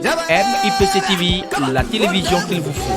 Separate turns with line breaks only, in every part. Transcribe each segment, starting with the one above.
MIPC TV, la télévision qu'il vous faut.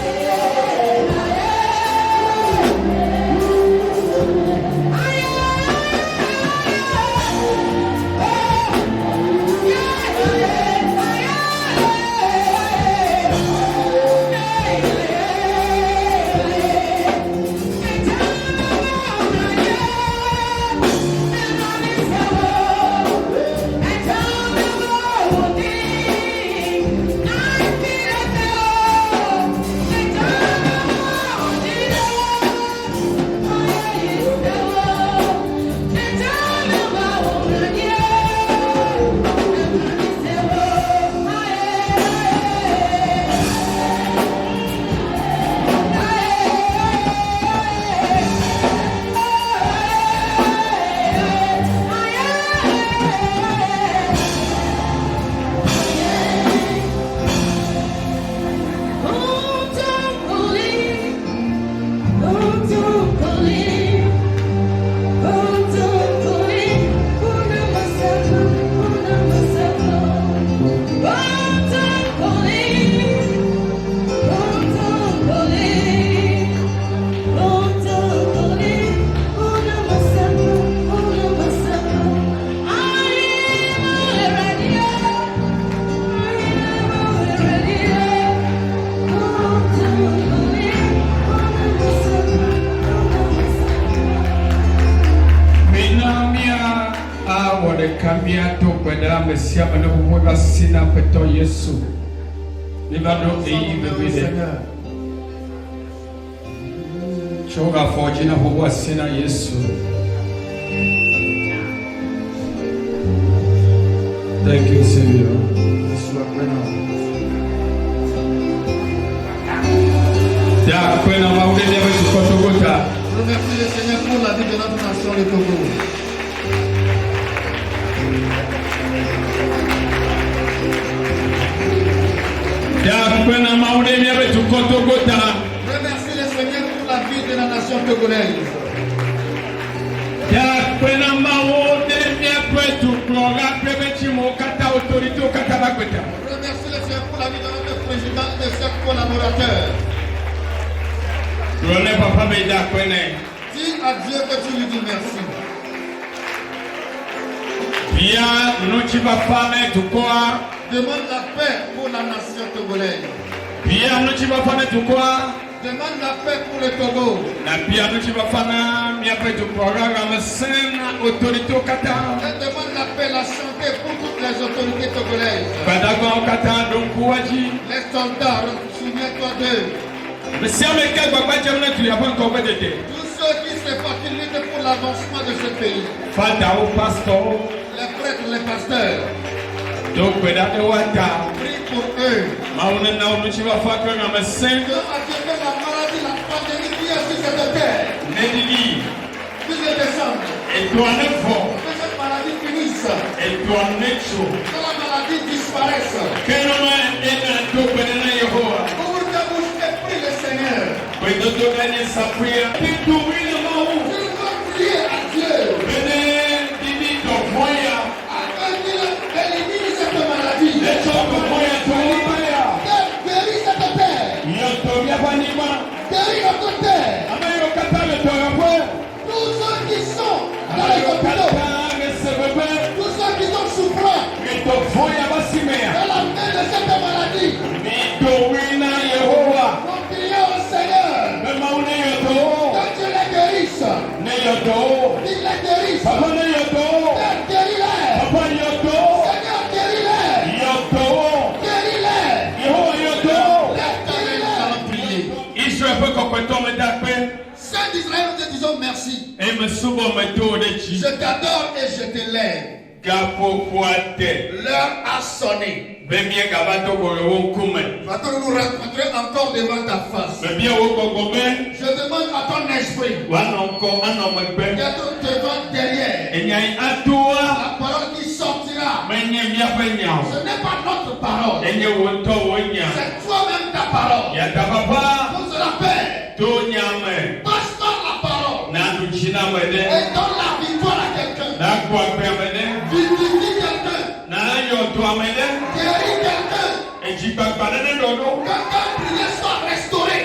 Thank you, Seigneur.
Remercie le Seigneur pour la vie de notre nation, le Togo. Remercie le Seigneur pour la vie de la nation togolaise. Remercie le Seigneur pour la vie de notre président et de ses collaborateurs. Dis à Dieu que tu lui dis merci. Demande la paix pour la nation togolaise. Demande la paix pour le Togo. Et demande la paix, la santé pour toutes les autorités togolaises. Les soldats, souviens-toi d'eux. Tous ceux qui se battent pour l'avancement de ce pays. Les prêtres, les pasteurs. Prie pour eux. Que la maladie, la pandémie qui est sur cette terre puisse descendre. Que cette maladie finisse. Que la maladie disparaisse. Ouvre ta bouche et prie le Seigneur. Tu dois prier à Dieu. Élimine cette maladie. Guéris cette terre. Guéris notre terre. Tous ceux qui sont dans les hôpitaux. Tous ceux qui sont souffrants. Dans la main de cette maladie. Nous prions au Seigneur. Que Dieu les guérisse. Qu'il les guérisse. Guéris-les. Seigneur, guéris-les. Saint d'Israël, nous te disons merci. Je t'adore et je t'élève. L'heure a sonné. Va-t-on nous rencontrer encore devant ta face? Je demande à ton esprit d'être devant derrière. La parole qui sortira, ce n'est pas notre parole. C'est toi-même ta parole. Pour la paix. Passe par la parole. Et donne la victoire à quelqu'un. Vivifie quelqu'un. Guéris quelqu'un. prière soit restaurée.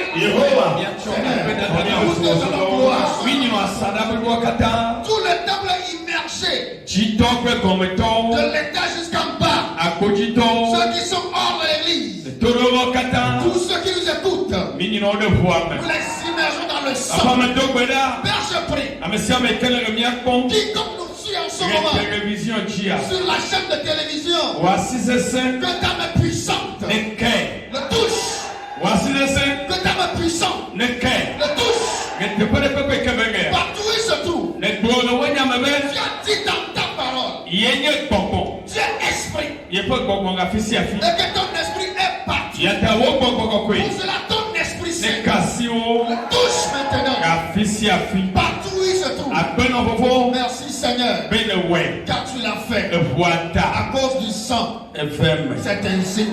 Tout le temple immergé de l'étage jusqu'en bas. Ceux qui sont hors de l'église, tous ceux qui nous écoutent, nous les immergeons dans le sang. Père, je prie, quiconque nous suit en ce moment sur la chaîne de télévision, que ta main puissante le touche. Que ta main puissante le touche. Partout il se trouve. Tu as dit dans ta parole, tu es esprit. Et que ton esprit est parti. Pour cela, ton esprit le touche maintenant. Partout où il se trouve. Merci Seigneur. Car tu l'as fait. À cause du sang. C'est ainsi.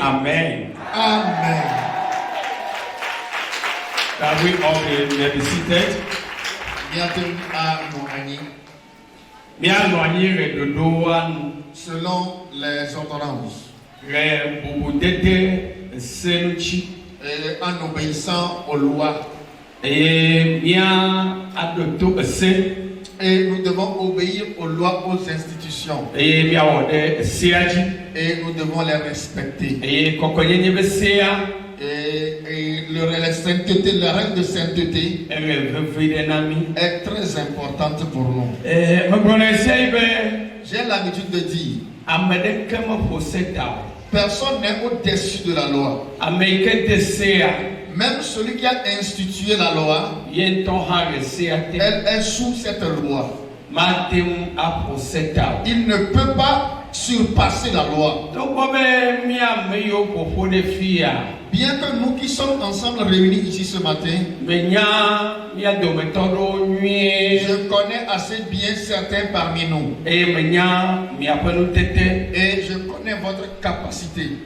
Amen.
Amen.
Can we all be seated?
Bienvenue à mon ami. Selon les ordonnances. Et en obéissant aux lois. Et nous devons obéir aux lois, aux institutions. Et nous devons les respecter. Et la sainteté, la règle de sainteté est très importante pour nous. J'ai l'habitude de dire, personne n'est au-dessus de la loi. Même celui qui a institué la loi, elle est sous cette loi. Il ne peut pas surpasser la loi. Bien que nous qui sommes ensemble réunis ici ce matin, je connais assez bien certains parmi nous. Et je connais votre capacité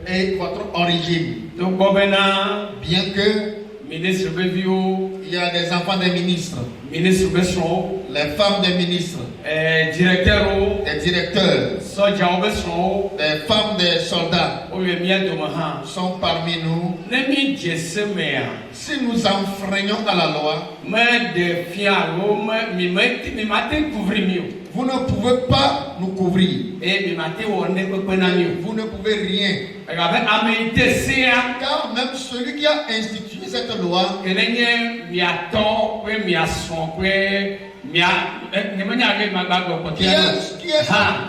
et votre origine. Bien que il y a des enfants des ministres, les femmes des ministres, des directeurs, des femmes des soldats sont parmi nous. Si nous enfreignons à la loi, vous ne pouvez pas nous couvrir. Vous ne pouvez rien. Car même celui qui a institué cette loi, qui est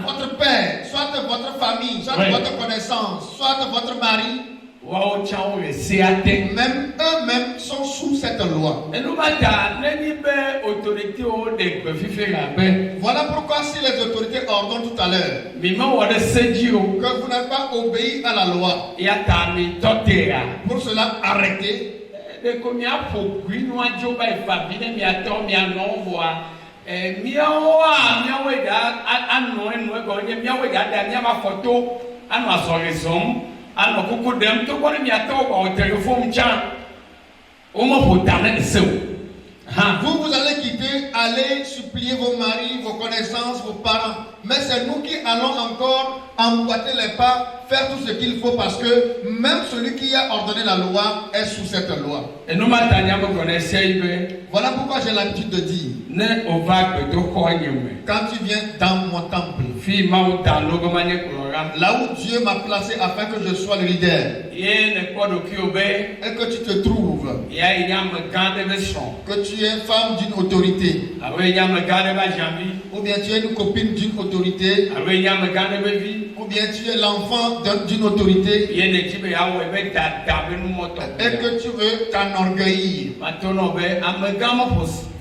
votre père, soit votre famille, soit votre connaissance, soit votre mari, même eux-mêmes sont sous cette loi. Voilà pourquoi si les autorités ordonnent tout à l'heure que vous n'avez pas obéi à la loi, pour cela arrêtez. Vous allez quitter, aller supplier vos maris, vos connaissances, vos parents. Mais c'est nous qui allons encore emboîter les pas, faire tout ce qu'il faut parce que même celui qui a ordonné la loi est sous cette loi. Voilà pourquoi j'ai l'habitude de dire, quand tu viens dans mon temple, là où Dieu m'a placé afin que je sois le leader, et que tu te trouves, que tu es femme d'une autorité, ou bien tu es une copine d'une autorité, ou bien tu es l'enfant d'une autorité, et que tu veux t'enorgueillir,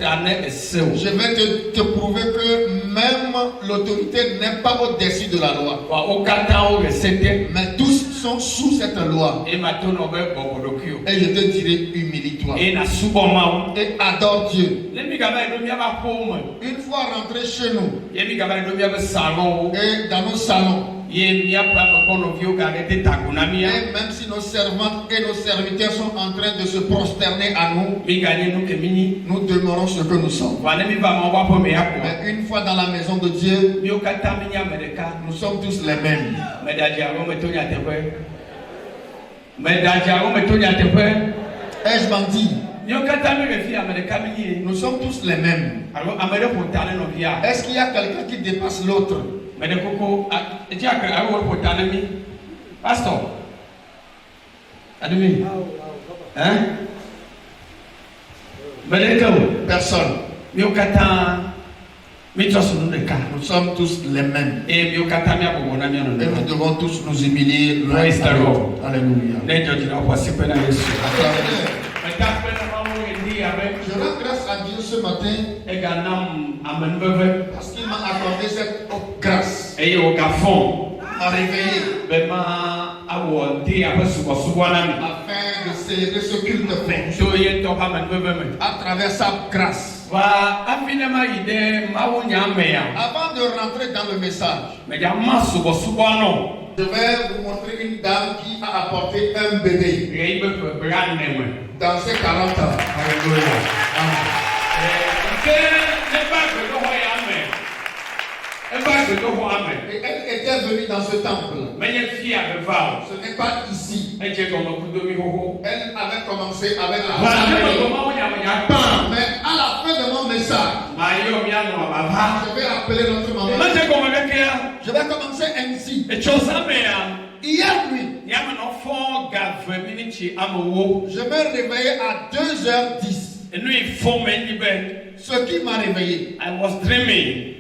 je vais te prouver que même l'autorité n'est pas au-dessus de la loi. Mais tous sont sous cette loi. Et je te dirai, humilie-toi et adore Dieu. Une fois rentré chez nous et dans nos salons, Et même si nos servantes et nos serviteurs sont en train de se prosterner à nous, nous demeurons ce que nous sommes. Mais une fois dans la maison de Dieu, nous sommes tous les mêmes. Ai-je menti? Nous sommes tous les mêmes. Est-ce qu'il y a quelqu'un qui dépasse l'autre?
Pastor,
personne. Nous sommes tous les mêmes. Et nous devons tous nous humilier. Alléluia. Je rends grâce à Dieu ce matin parce qu'il m'a accordé cette grâce. M'a réveillé afin de célébrer ce culte fait à travers sa grâce. Avant de rentrer dans le message, je vais vous montrer une dame qui a apporté un bébé dans ses 40 ans. Alléluia. Et elle était venue dans ce temple. Ce n'est pas ici. Elle avait commencé avec la mais à la fin de mon message, je vais appeler notre maman. Je vais commencer ainsi. Hier nuit, je me réveillais à 2h10. Ce qui m'a réveillé,
I was dreaming.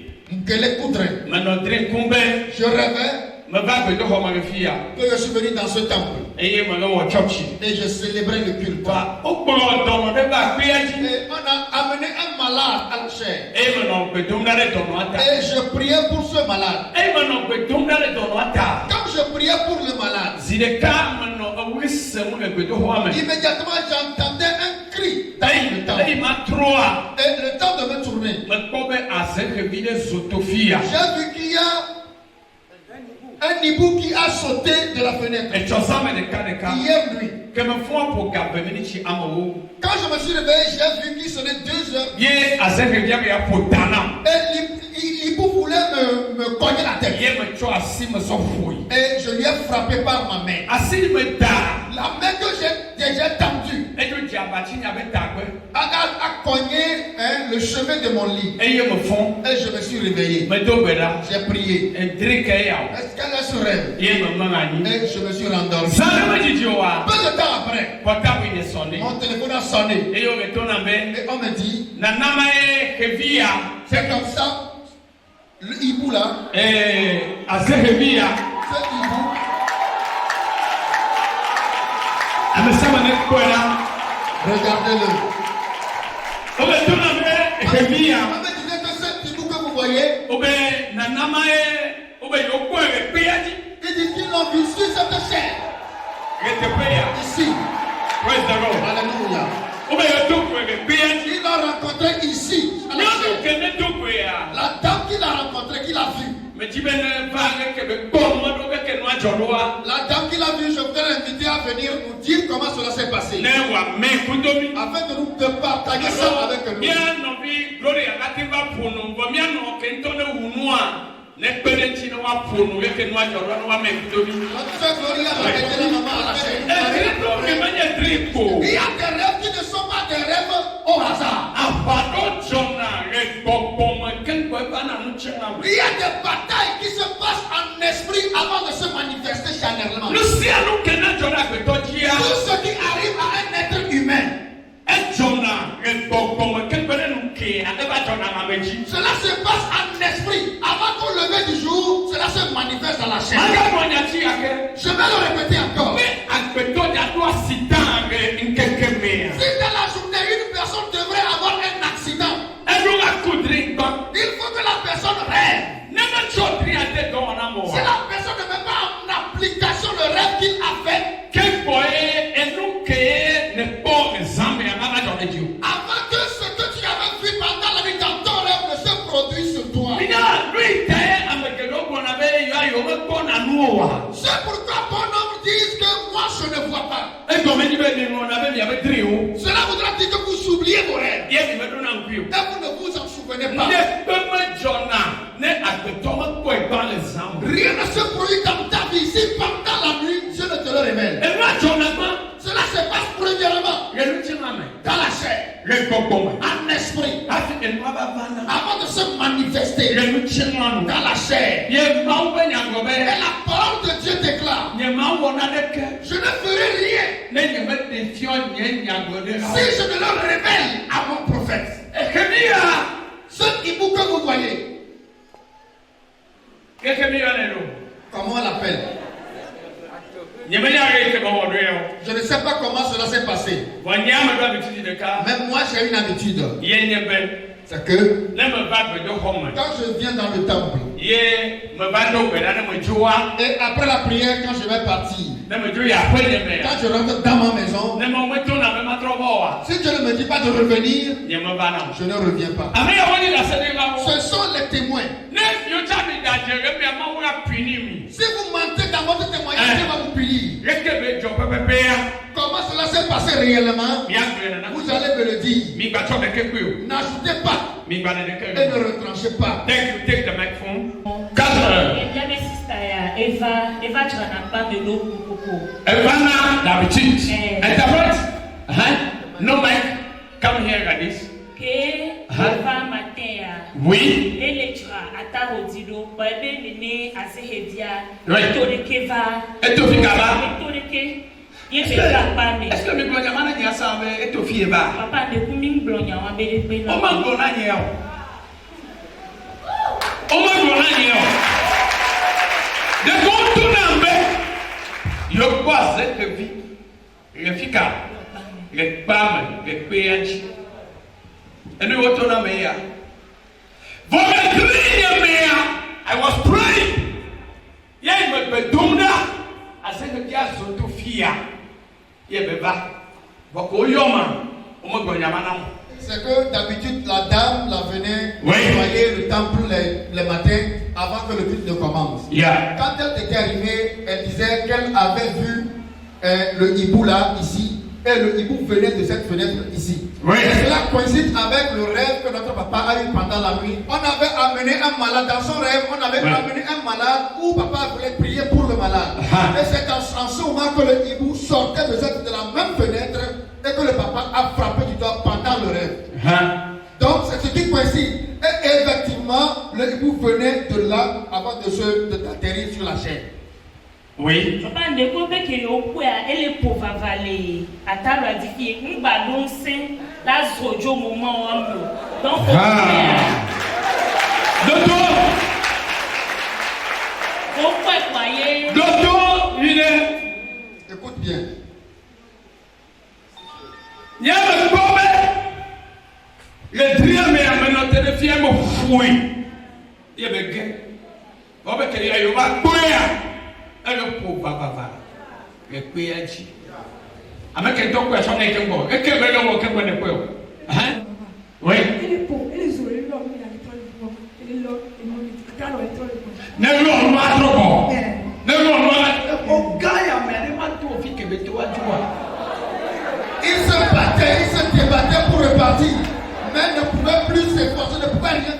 je rêvais que je suis venu dans ce temple et je célébrais le culte. Et on a amené un malade à la chair et je priais pour ce malade. Quand je priais pour le malade, immédiatement j'entendais un cri dans le temps. Et le temps de me tourner, j'ai vu qu'il y a un hibou qui a sauté de la fenêtre. Hier nuit, quand je me suis réveillé, j'ai vu qu'il sonnait 2h. Et l'hibou voulait me cogner la tête. Et je lui ai frappé par ma main. La main que j'ai déjà tendue a cogné le chevet de mon lit. Et je me suis réveillé. J'ai prié. Est-ce qu'elle est sur elle? Et je me suis rendormi. Peu de temps après, mon téléphone a sonné. Et on me dit, c'est comme ça. Le hibou là, ce hibou, regardez-le. On me disait que ce hibou que vous voyez, il dit qu'ils l'ont vu sur cette chair. Ici. Alléluia. Il l'a rencontré ici. À la chair. La dame qu'il a rencontrée, qu'il a vue. La dame qu'il a vue, je voudrais l'inviter à venir nous dire comment cela s'est passé. Afin de nous partager ça avec nous. Il y a des rêves qui ne sont pas des rêves au hasard. Il y a des batailles qui se passent en esprit avant de se manifester charnellement. Tout ce qui arrive à un être humain, cela se passe en esprit. Avant qu'au lever du jour, cela se manifeste dans la chair. Je vais le répéter encore. Si dans la journée, une personne devrait avoir un accident, il faut que la personne rêve. Si la personne ne met pas en application le rêve qu'il a fait, avant que ce que tu avais vu pendant la nuit dans ton rêve ne se produise sur toi, C'est pourquoi bon nombre disent que moi je ne vois pas. Cela voudra dire que vous oubliez vos rêves. Et vous ne vous en souvenez pas. Rien ne se produit dans ta vie si pendant la nuit Dieu ne te le révèle. Cela se passe premièrement dans la chair, en esprit, avant de se manifester dans la chair. Et la parole de Dieu déclare: je ne ferai rien si je ne le révèle à mon prophète. Ce hibou que vous voyez, comment on l'appelle? Je ne sais pas comment cela s'est passé. Même moi j'ai une habitude. C'est que quand je viens dans le temple et après la prière, quand je vais partir, quand je rentre dans ma maison, si Dieu ne me dit pas de revenir, je ne reviens pas. Ce sont les témoins. Si vous mentez dans votre témoignage, Dieu va vous punir. Comment cela s'est passé réellement? Vous allez me le dire. N'ajoutez pas et ne retranchez pas.
Take the microphone. 4 heures. Eva d'habitude. Interpret. No mic. Come here like this. Oui. Est-ce que le micro est mal à ça avec Etofi Eva? Papa de Kuming Blonia, on va bénir. On m'a donné. De compte je vois cette vie, efficace, les femmes, les PH. Et nous retournons à I was praying. Il y a une bedonda, à ce que tu as surtout fier. C'est
que d'habitude la dame la venait nettoyer le temple le matin avant que le culte ne commence. Quand elle était arrivée, elle disait qu'elle avait vu le hibou là ici et le hibou venait de cette fenêtre ici. Et cela coïncide avec le rêve que notre papa a eu pendant la nuit. On avait amené un malade dans son rêve, on avait amené un malade où papa voulait prier pour le malade. Et c'est en ce moment que le hibou sortait de la même fenêtre et que le papa a frappé du doigt pendant le rêve. Donc c'est ce qui coïncide. Et effectivement, le hibou venait de là avant d'atterrir sur la chaîne.
Oui.
Papa ne peut pas que le poids et les pauvres valets à table à dire nous ballons la zojo moment donc
docteur
pourquoi croyez
docteur il est
écoute bien
il y a le problème le trio mais à notre défi me fouille il y a des gars on va que il y a eu ma poids le pauvre papa le PH avec un docteur son est bon et que veut le que bonne quoi hein oui
il est pauvre il est zolé l'homme il a l'étoile du bois il est l'homme il monte car l'étoile du bois
ne l'homme pas trop bon ne l'homme au gars il a mais pas tout fit que tu vois
il se débattait pour repartir mais ne pouvait plus s'efforcer ne pouvait rien faire.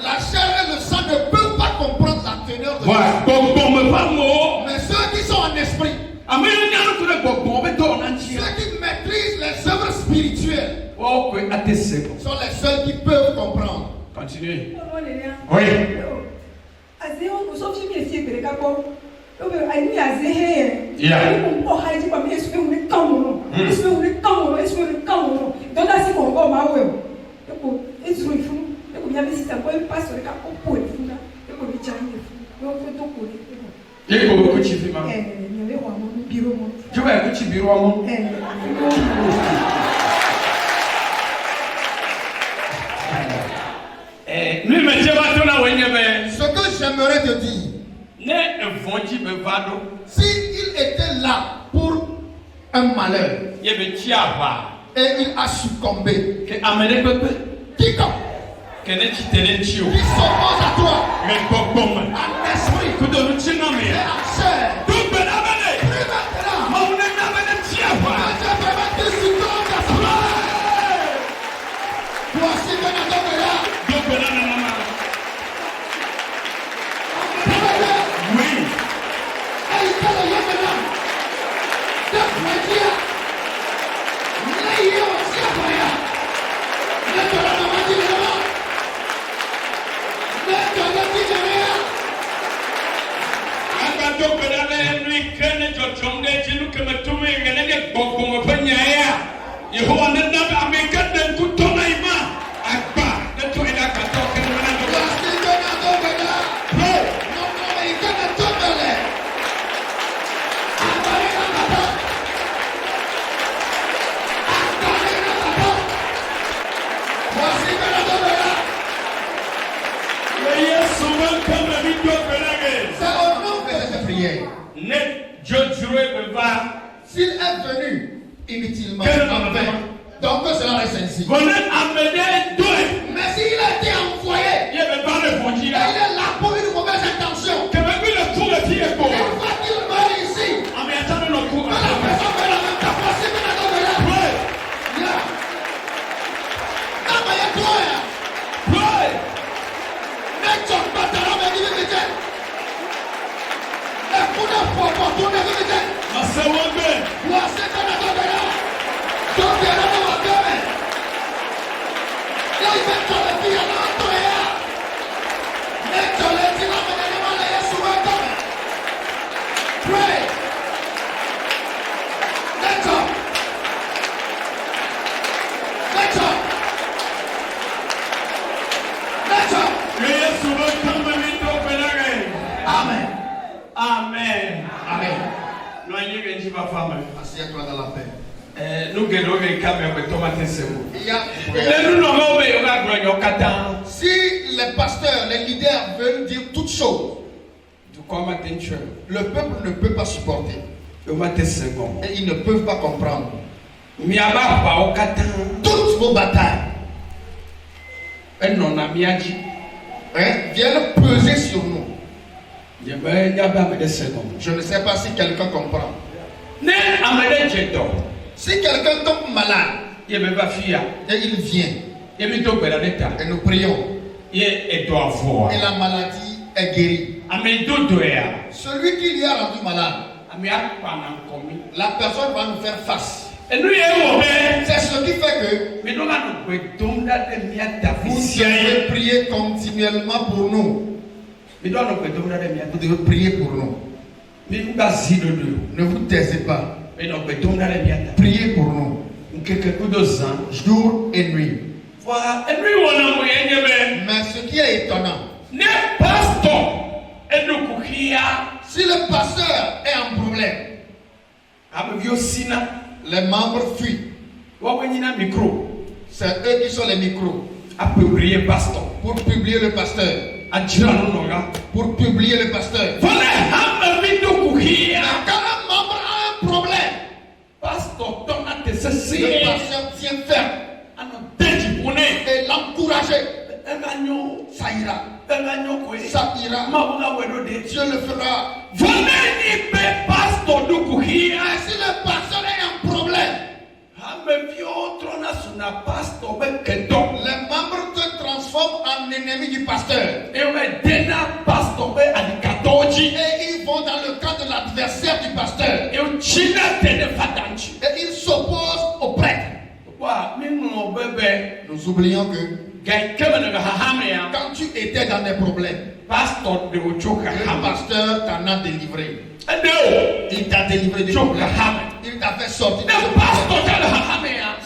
La chair et le sang ne peuvent pas comprendre la teneur de Dieu. Mais ceux qui sont en esprit, ceux qui maîtrisent les œuvres spirituelles, sont les seuls qui peuvent comprendre.
Continuez.
Oui.
Ce que j'aimerais te dire, s'il était là pour un malheur et il a succombé, quiconque qui s'oppose à toi S'il est venu inutilement, donc cela reste ainsi. Mais s'il a été envoyé, il est là pour une mauvaise intention. Une fois qu'il meurt ici, la personne va la même capacité de la Assieds-toi dans la paix. Si les pasteurs, les leaders veulent dire toutes choses, le peuple ne peut pas supporter. Et ils ne peuvent pas comprendre. Toutes vos batailles viennent peser sur nous. Je ne sais pas si quelqu'un comprend. Si quelqu'un tombe malade et il vient et nous prions et la maladie est guérie, celui qui lui a rendu malade, la personne va nous faire face. C'est ce qui fait que vous devez prier continuellement pour nous. Vous devez prier pour nous. Ne vous taisez pas. Priez pour nous. Jour et nuit. Mais ce qui est étonnant, si le pasteur est en problème, les membres fuient. C'est eux qui sont les micros. Pour publier le pasteur. Pour publier le pasteur. Quand un membre a un problème, le pasteur tient ferme et l'encourager. Ça ira. Ça ira. Dieu le fera. Et si le pasteur est un problème, les membres se transforment en ennemis du pasteur. Et ils vont dans le camp de l'adversaire du pasteur. Et ils s'opposent au prêtre. Nous oublions que quand tu étais dans des problèmes, le pasteur t'en a délivré. Il t'a délivré des problèmes. Il t'a fait sortir de problèmes.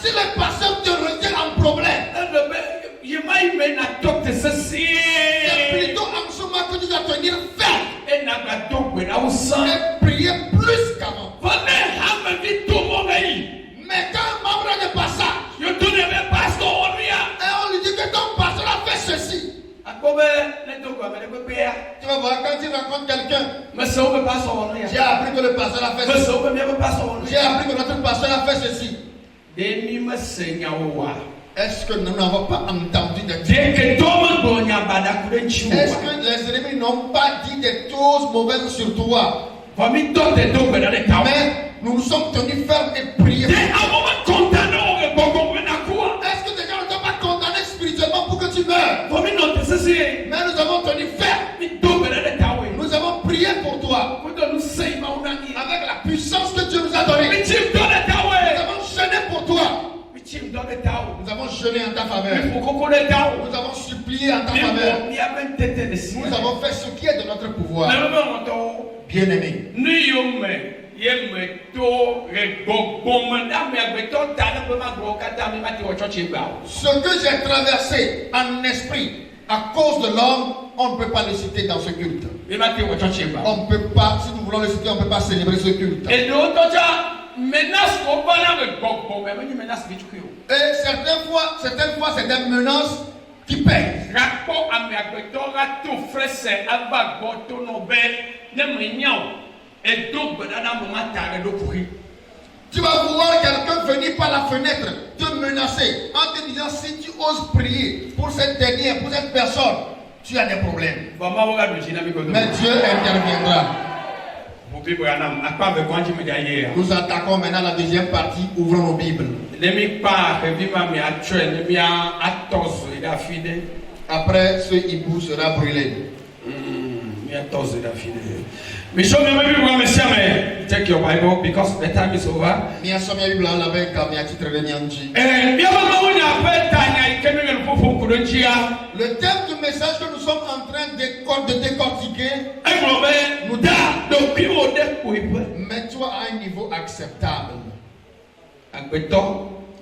Si le pasteur te retient en problème, c'est plutôt en ce moment que tu dois tenir ferme et prier plus qu'avant. Mais quand un membre n'est pas ça, et on lui dit que ton pasteur a fait ceci, tu vas voir quand tu rencontres quelqu'un, j'ai appris que le pasteur a fait ceci, j'ai appris que notre pasteur a fait ceci. Et Est-ce que nous n'avons pas entendu des choses?
Est-ce
que les ennemis n'ont pas dit des choses mauvaises sur toi?
Mais
nous nous sommes tenus fermes et priés. Est-ce que les gens ne t'ont pas condamné spirituellement pour que tu meurs? Mais nous avons tenu ferme. Nous avons prié pour toi. Avec la puissance que Dieu nous a donnée. Nous avons jeûné pour toi. Nous avons jeûné en ta faveur. Nous avons supplié en ta faveur. Nous avons fait ce qui est de notre pouvoir. Bien-aimé. Ce que j'ai traversé en esprit à cause de l'homme, on ne peut pas le citer dans ce culte. On ne peut pas, si nous voulons le citer, on ne peut pas célébrer ce culte. Et certaines fois, c'est des menaces qui pèsent. Tu vas voir quelqu'un venir par la fenêtre te menacer en te disant si tu oses prier pour cette dernière, pour cette personne, tu as des problèmes. Mais Dieu interviendra. Nous attaquons maintenant la deuxième partie. Ouvrons nos Bibles. Après, ce hibou sera brûlé.
Take your Bible because the time is over.
Le thème du message que nous sommes en train de décortiquer, mets-toi à un niveau acceptable.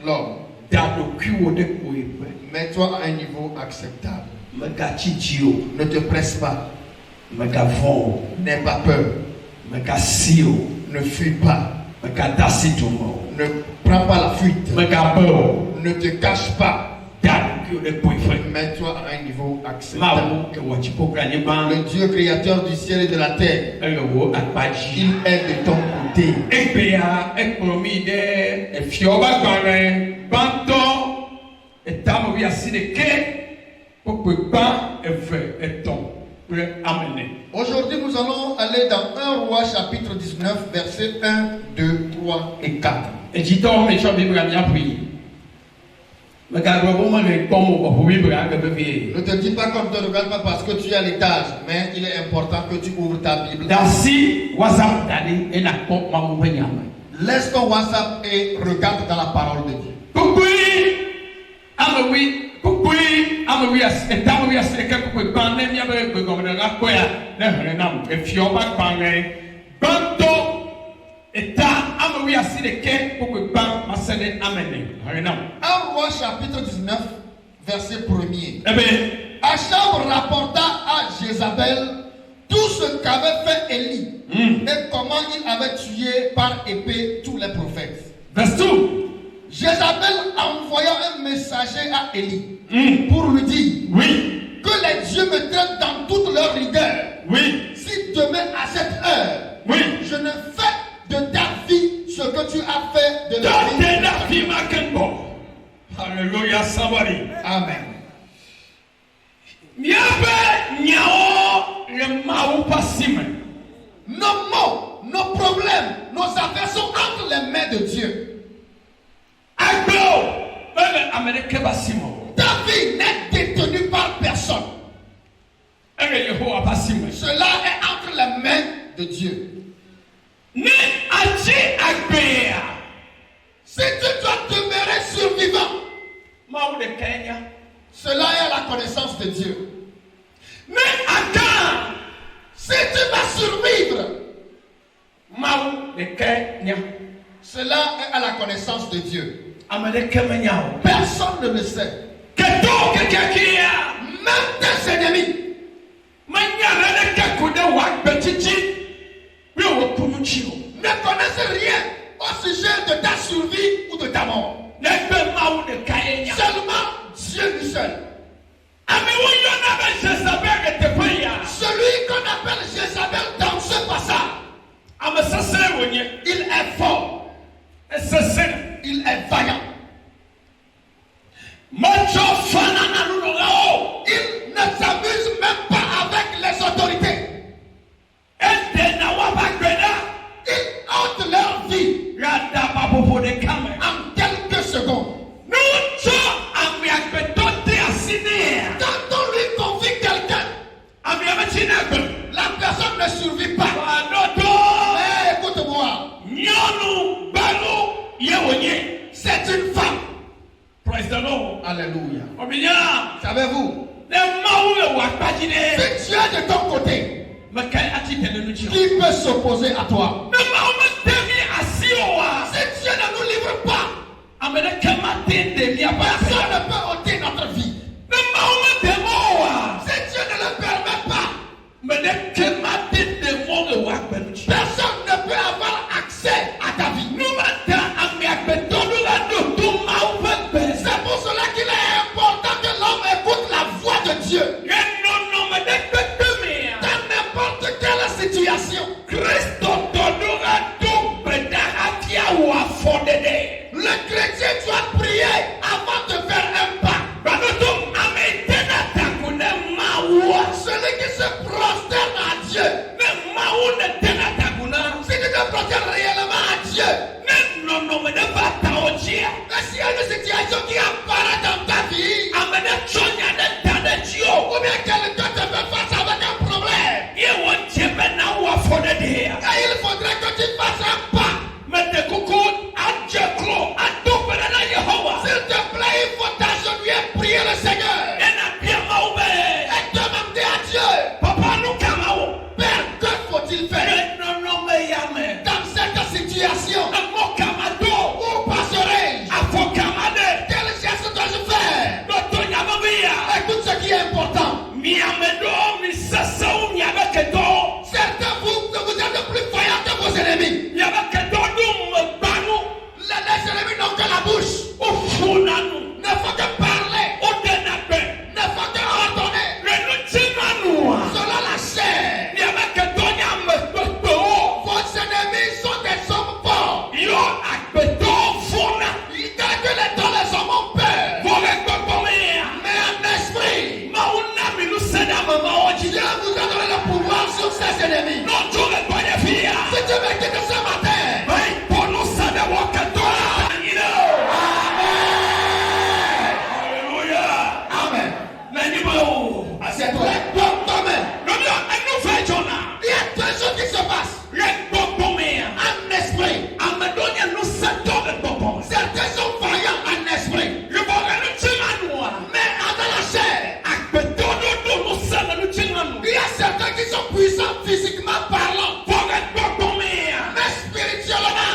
L'homme, mets-toi à un niveau acceptable. Ne te presse pas. N'aie pas peur. Ne fuis pas. Ne prends pas la fuite. Ne te cache pas. Mets-toi à un niveau acceptable. Le Dieu créateur du ciel et de la terre, il est de ton côté. Aujourd'hui, nous allons aller dans 1 Roi chapitre 19, versets 1, 2, 3 et 4. Ne te dis pas qu'on ne te regarde pas parce que tu es à l'étage, mais il est important que tu ouvres ta Bible. Laisse ton WhatsApp et regarde dans la parole de Dieu. Un Roi chapitre 19, verset 1er. Achab rapporta à Jézabel tout ce qu'avait fait Élie et comment il avait tué par épée tous les prophètes.
Verset 2.
Jézabel envoya un messager à Élie pour lui dire que les dieux me traitent dans toute leur rigueur. Si demain à cette heure, je ne fais de ta vie ce que tu as fait de la vie.
Alléluia, somebody.
Amen. Nos maux, nos problèmes, nos affaires sont entre les mains de Dieu. Ta vie n'est détenue par personne. Cela est entre les mains de Dieu. Si tu dois demeurer survivant, cela est la connaissance de Dieu. Si tu vas survivre, cela est à la connaissance de Dieu. Personne ne le sait. Même tes ennemis. Ne connaissent rien au sujet de ta survie ou de ta mort. Seulement Dieu lui seul. Celui qu'on appelle Jézabel dans ce passage, il est fort. Il est vaillant. La personne ne survit pas. Mais écoute-moi. C'est une femme.
Praise the Lord.
Alléluia. Savez-vous? Si Dieu est de ton côté, qui peut s'opposer à toi? Si Dieu ne nous livre pas, personne ne peut ôter notre vie. Si Dieu ne le permet pas, personne ne peut avoir accès à ta vie. C'est pour cela qu'il est important que l'homme écoute la voix de Dieu. Dans n'importe quelle situation. Le chrétien doit prier avant de faire un pas. Celui qui se prosterne à Dieu. Si tu te prosternes réellement à Dieu. Et s'il y a une situation qui apparaît dans ta vie, ou bien quelqu'un te fait face avec un problème, et il faudrait que tu fasses un pas. S'il te plaît, il faut t'agenouiller, prier le Seigneur et demander à Dieu, Père, que faut-il faire dans cette situation? Où passerai-je? Quel geste dois-je faire? Écoute ce qui est important. Certains vous êtes plus voyants que vos ennemis. Les ennemis n'ont que la bouche. Ne font que parler. Ne font que ordonner. Selon la chair. Vos ennemis sont des hommes forts. Dès que les temps les hommes ont peur. Mais en esprit, Dieu vous a donné le pouvoir sur ses ennemis. Si tu veux quitter ce matin, assieds-toi. Il y a deux choses qui se passent. En esprit. Certains sont vaillants en esprit. Mais dans la chair. Il y a certains qui sont puissants physiquement parlant. Mais spirituellement.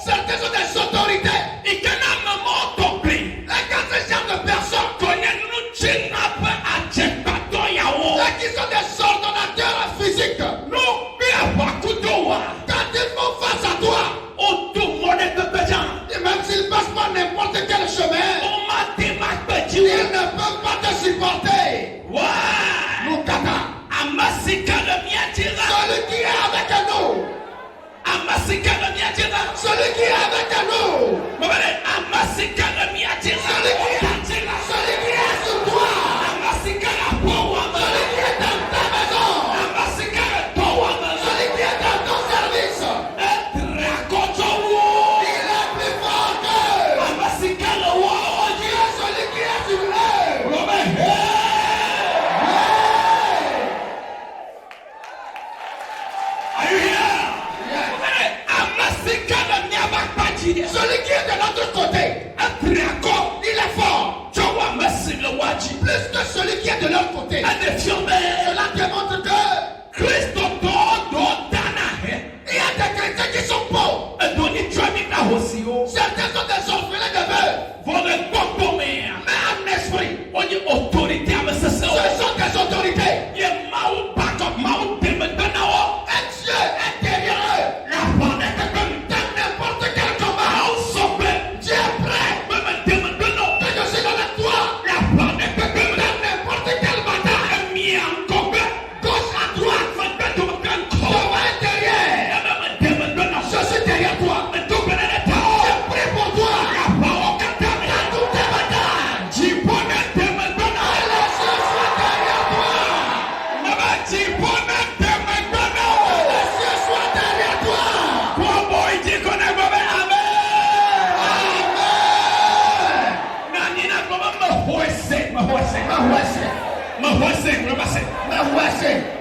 Certains sont des autorités. Et quand ce genre de personnes qui sont des ordonnateurs physiques, quand ils font face à toi, et même s'ils passent par n'importe quel chemin, ils ne peuvent pas te supporter. Celui qui est avec nous, celui qui est avec nous, celui qui est sur toi, celui qui est dans ta maison, celui qui est dans ton service, il est plus fort que Dieu, celui qui est sur eux. Celui qui est de notre côté, il est fort.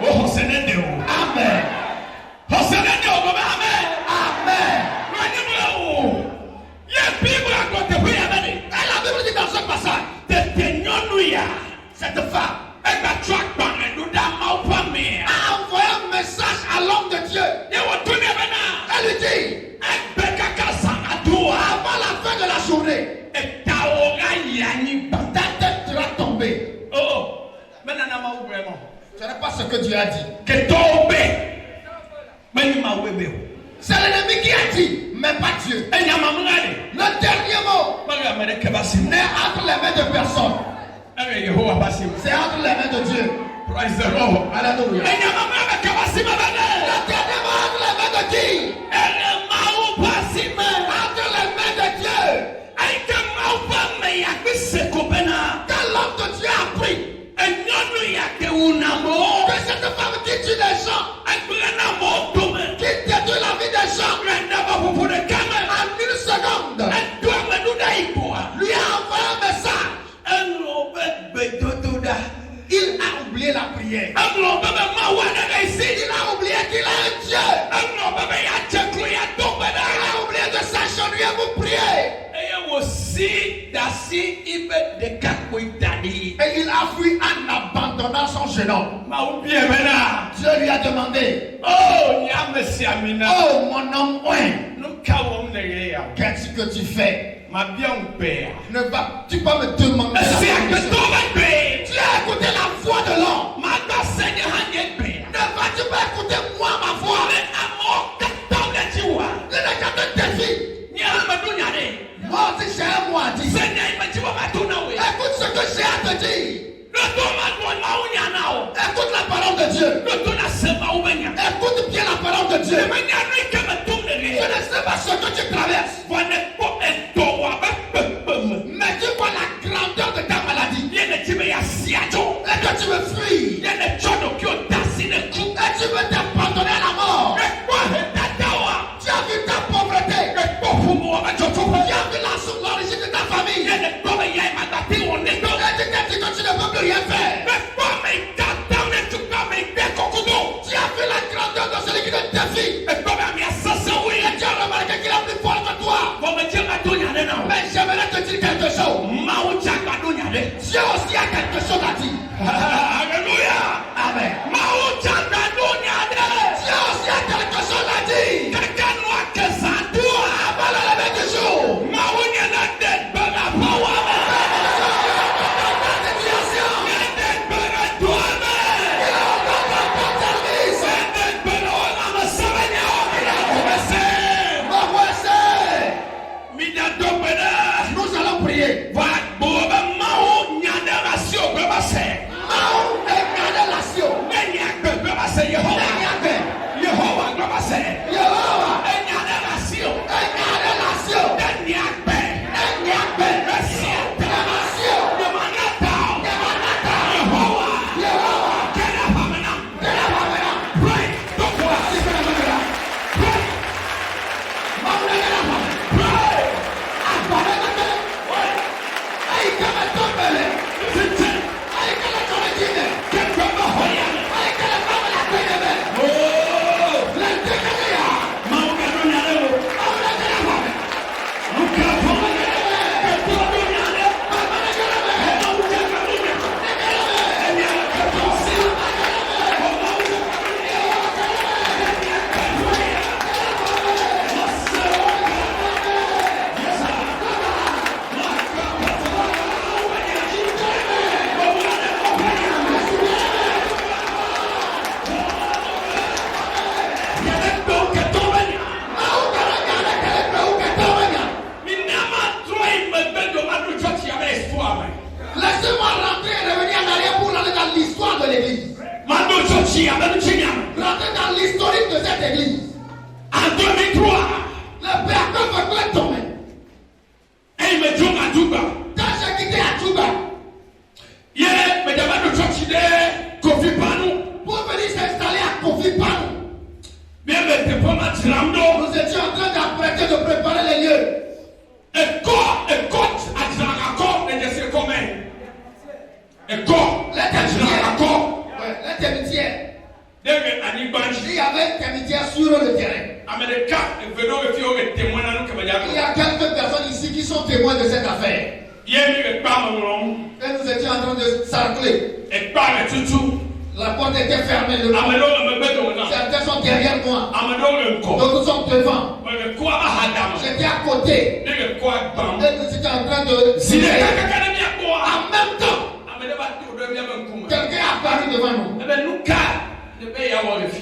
Oh, Senede.
Amen.
Oh, Senede. Amen.
Amen.
Il y a Bible à côté. Et la Bible dit dans ce passage, cette femme, elle a envoyé un message à l'homme de Dieu. Elle lui dit, avant la fin de la journée, ta tête sera tombée. Ce n'est pas ce que Dieu a dit. C'est l'ennemi qui a dit, mais pas Dieu. Le dernier mot n'est entre les mains de personne. C'est entre les mains de Dieu. Praise the Lord.
Alléluia. Le dernier mot entre les mains de qui? Entre les mains de Dieu. Quand l'homme de Dieu a pris que cette femme qui tue les gens, qui détruit la vie des gens, en une seconde, lui a envoyé un message. Il a oublié la prière. Il a oublié qu'il a un Dieu. Il a oublié de s'agenouiller pour prier. Et il a fui en abandonnant son genou. Dieu lui a demandé, oh mon homme, qu'est-ce que tu fais? Ne vas-tu pas me demander? Tu as écouté la voix de l'homme. Ne vas-tu pas écouter moi ma voix? Il n'est qu'à te défier. Moi aussi j'ai un mot à dire. Écoute ce que j'ai à te dire. Écoute la parole de Dieu. Écoute bien la parole de Dieu. Je ne sais pas ce que tu traverses. Mais tu vois la grandeur de ta maladie. Et que tu veux fuir. Et tu veux t'abandonner à la mort. Tu as vu ta pauvreté. Tu as vu l'origine de ta famille. Et tu t'es dit que tu ne peux plus rien faire. Tu as vu la grandeur de celui qui te défie. Et tu as remarqué qu'il est plus fort que toi. Mais j'aimerais te dire quelque chose. Dieu aussi a quelque chose à dire.
Alléluia.
Amen. Dieu aussi a quelque chose à dire. Avant le lever du jour. Nous allons prier. Laissez-moi rentrer et revenir en arrière pour rentrer dans l'histoire de l'église. Rentrer dans l'historique de cette église.
En 2003,
le père que tombé. Quand j'ai quitté Adjouba, pour venir s'installer à Kofi Panou, nous étions en train d'apprêter de préparer les lieux. Let intermédiaire. Il y avait intermédiaire sur le terrain. Il y a quelques personnes ici qui sont témoins de cette affaire. Et nous étions en train de sarcler. La porte était fermée. Certains sont derrière moi. D'autres sont devant. J'étais à côté. Et nous étions en train de... En même temps, quelqu'un est apparu devant nous.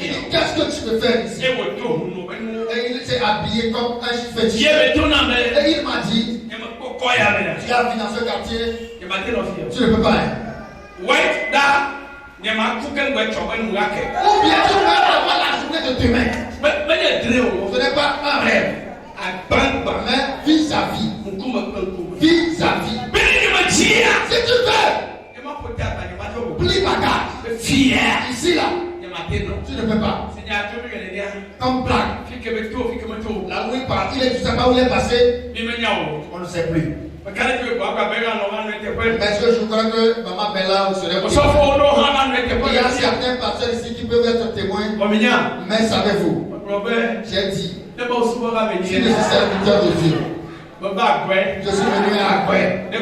Il dit, qu'est-ce que tu veux faire ici? Et il s'est habillé comme un fétiche. Et il m'a dit, tu as vu dans ce quartier, tu ne peux pas. Ou bien tu vas avoir la journée de demain. Ce n'est pas un rêve. Mais vis-à-vis. Vis-à-vis. Si tu veux, plie bagage. Ici là. Tu ne peux pas. Comme blague. Là où il part, il est, tu ne sais pas où il est passé. On ne sait plus. Mais je crois que Maman Bella serait plus. Il y a certaines personnes ici qui peuvent être témoins. Mais savez-vous, j'ai dit, je suis le serviteur de Dieu. Je suis venu à Akoué. Je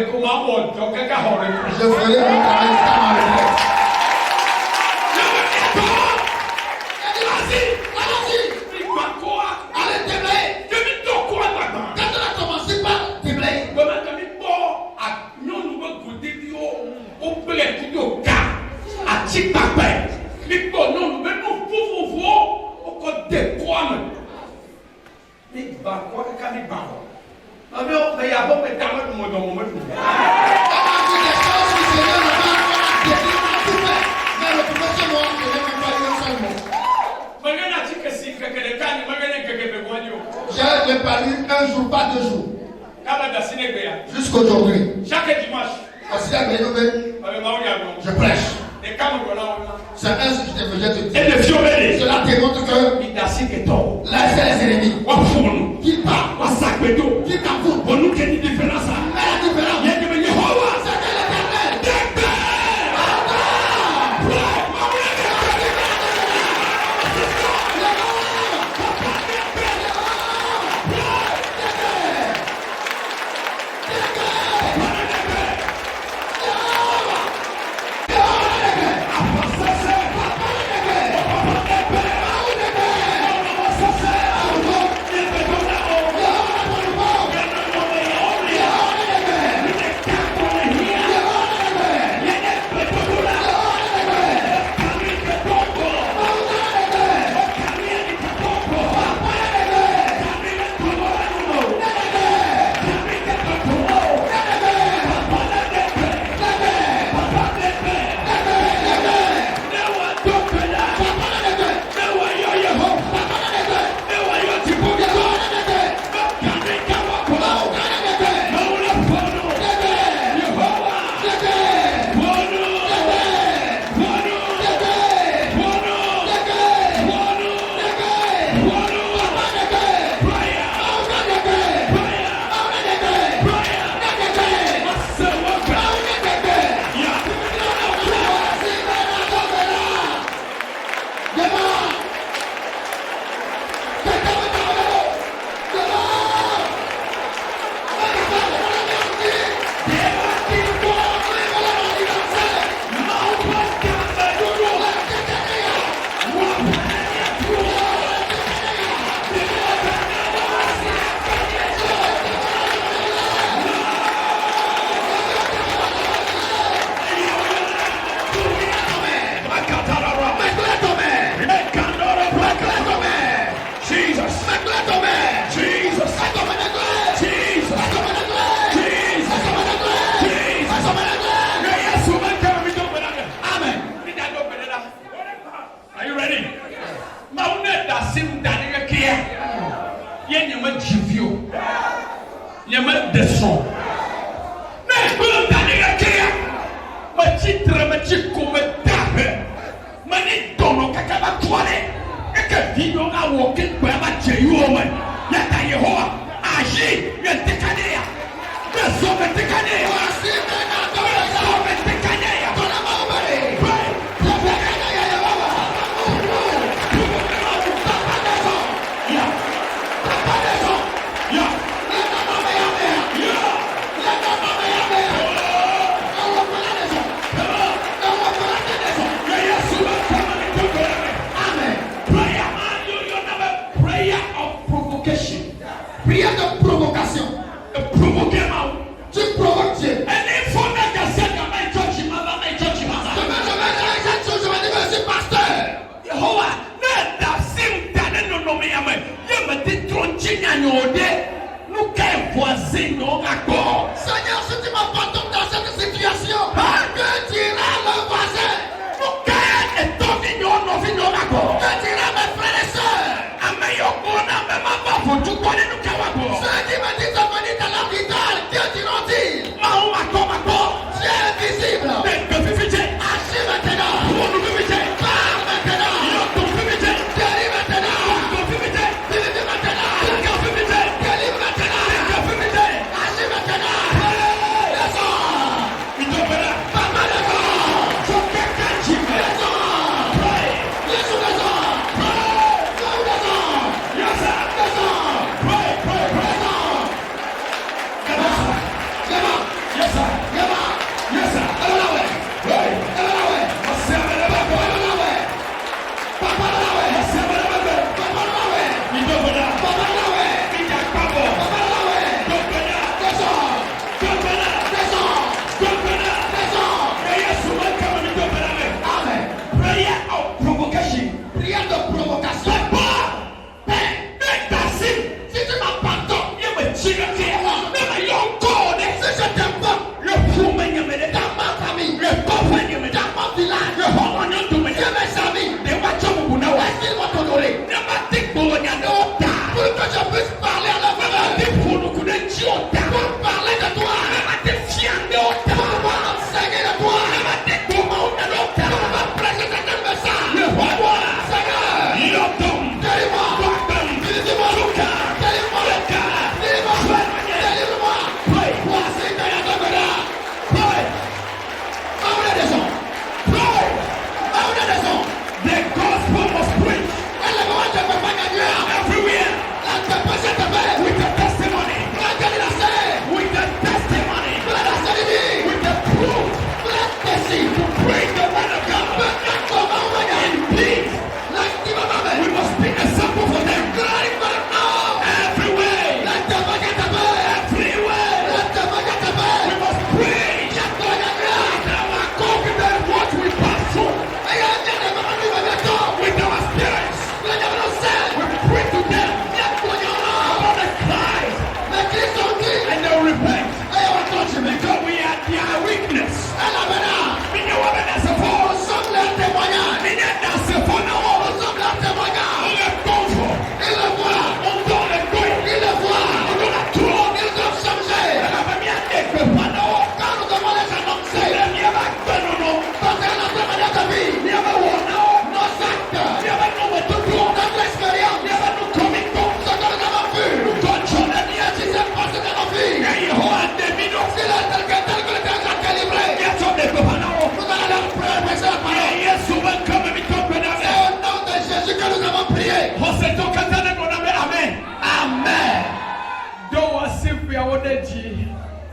ferai mon travail jusqu'à ma retraite. J'ai parlé un jour, pas 2 jours. Jusqu'aujourd'hui.
Chaque dimanche.
Je prêche. C'est un ce que je te dis. Cela démontre que là c'est les ennemis qui partent, qui t'avouent. Mais la différence, c'est que l'éternel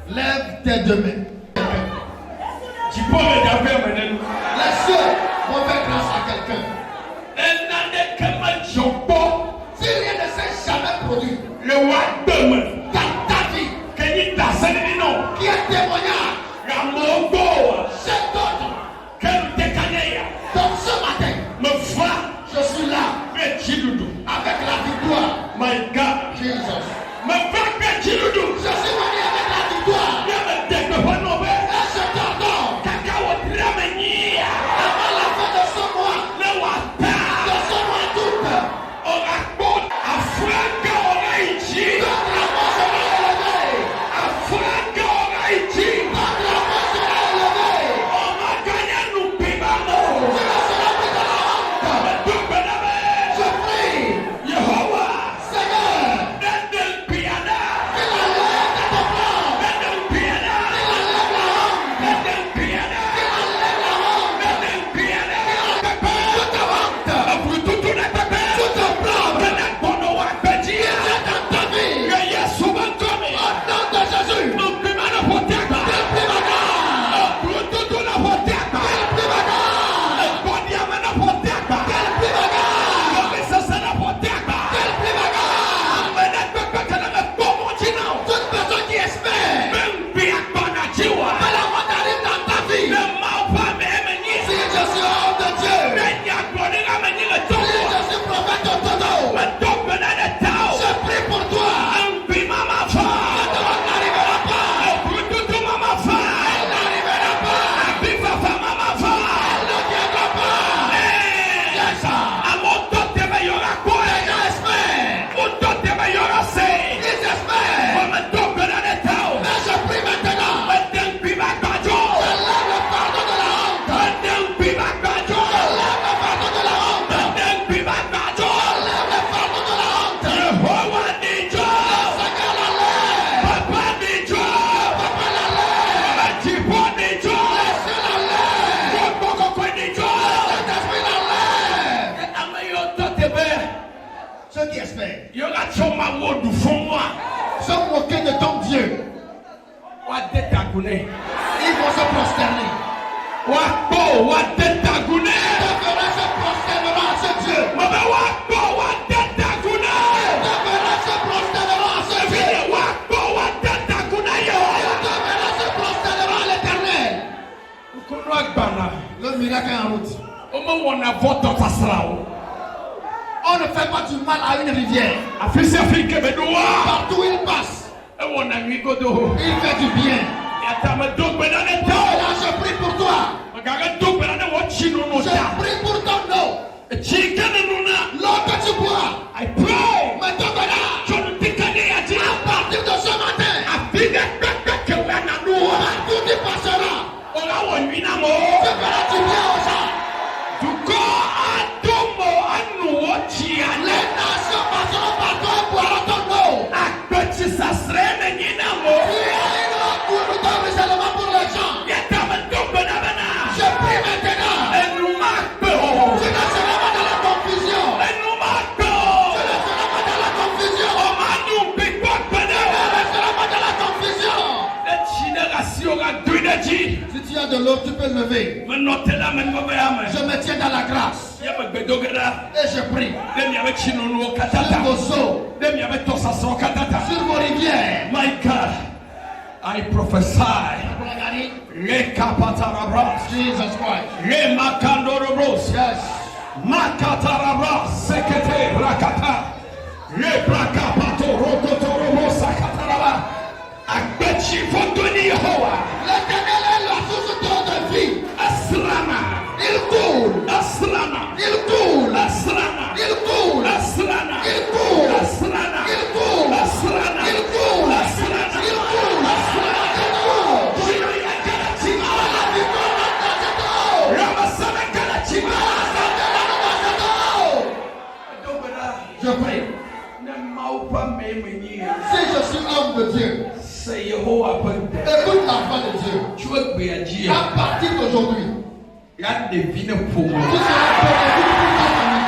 Lève tes deux mains.
Les
cieux vont faire grâce à quelqu'un. Si rien ne s'est jamais produit dans ta vie, qui est témoignage, c'est d'autres. Donc ce matin, je suis là avec la victoire.
My God,
Jesus.
je suis
Je suis venu avec la victoire. Et je t'ordonne, avant la fin de ce mois, de ce mois d'août, ceux qui espèrent se moquer de ton Dieu. Ils vont se prosterner. Se prosterneront à ce Dieu. Se prosterneront à ce Dieu. Se prosterneront à l'Éternel. Le miracle est en route. On ne fait pas du mal à une rivière. Partout où il passe, il fait du bien. Là, je prie pour toi. Je prie pour ton eau. L'eau que tu bois. Maintenant, à partir de ce matin, partout tu passeras. Tu feras du bien aux gens. Les nations passeront par toi et boiront ton eau. Il y a une eau confortable seulement pour les gens. Je prie maintenant. Tu ne seras pas dans la confusion. Tu ne seras pas dans la confusion. Tu ne seras pas dans la confusion. Si tu as de l'eau, tu peux lever. Je me tiens dans la grâce. Et je prie sur vos eaux, sur vos rivières.
My God, I prophesy.
Jesus Christ.
Yes. Makatarabra sekete rakata. Lebrakapato rokoto sakataraba. Akbechi fondoni Yehovah.
L'Éternel est la source de vie.
Asrama.
Il coule.
Asrama.
Il coule.
Asrama.
Il coule.
Asrama.
Il coule.
Asrama.
Il coule.
Asrama.
Il coule.
Asrama.
Il coule. Je prie. Si je suis homme de Dieu, écoute la voix de Dieu. À partir d'aujourd'hui, tu seras béni pour ta famille.